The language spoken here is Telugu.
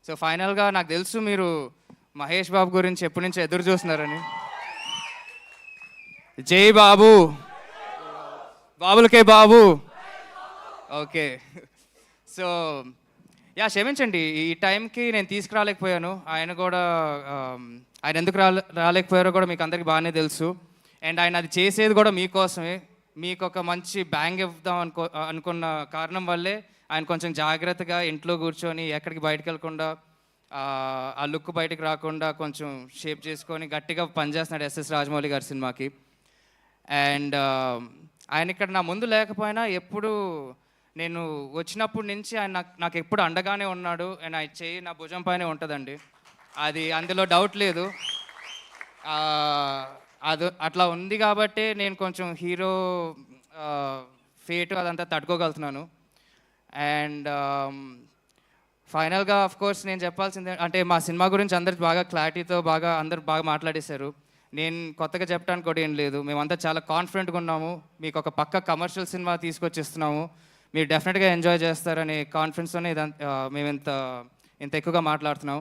సో ఫైనల్గా నాకు తెలుసు మీరు మహేష్ బాబు గురించి ఎప్పటి నుంచి ఎదురు చూస్తున్నారని. జై బాబు, బాబులకే బాబు. ఓకే. సో యా, క్షమించండి ఈ టైంకి నేను తీసుకురాలేకపోయాను. ఆయన కూడా ఆయన ఎందుకు రాలేకపోయారో కూడా మీకు అందరికీ బాగానే తెలుసు. అండ్ ఆయన అది చేసేది కూడా మీకోసమే. మీకు ఒక మంచి బ్యాంగ్ ఇద్దాం అనుకున్న కారణం వల్లే ఆయన కొంచెం జాగ్రత్తగా ఇంట్లో కూర్చొని ఎక్కడికి బయటకు వెళ్ళకుండా ఆ లుక్ బయటకు రాకుండా కొంచెం షేప్ చేసుకొని గట్టిగా పనిచేస్తున్నాడు ఎస్ఎస్ రాజమౌళి గారి సినిమాకి. అండ్ ఆయన ఇక్కడ నా ముందు లేకపోయినా ఎప్పుడు నేను వచ్చినప్పటి నుంచి ఆయన నాకు ఎప్పుడు అండగానే ఉన్నాడు. అండ్ ఆయన చేయి నా భుజం పైనే ఉంటుందండి, అది అందులో డౌట్ లేదు. అది అట్లా ఉంది కాబట్టి నేను కొంచెం హీరో ఫేట్ అదంతా తట్టుకోగలుగుతున్నాను. అండ్ ఫైనల్గా కోర్స్ నేను చెప్పాల్సిందే అంటే మా సినిమా గురించి అందరికి బాగా క్లారిటీతో అందరు బాగా మాట్లాడేశారు. నేను కొత్తగా చెప్పడానికి కూడా ఏం లేదు. మేమంతా చాలా కాన్ఫిడెంట్గా ఉన్నాము. మీకు ఒక పక్క కమర్షియల్ సినిమా తీసుకొచ్చిస్తున్నాము, మీరు డెఫినెట్గా ఎంజాయ్ చేస్తారనే కాన్ఫిడెన్స్తోనే మేము ఇంత ఎక్కువగా మాట్లాడుతున్నాం.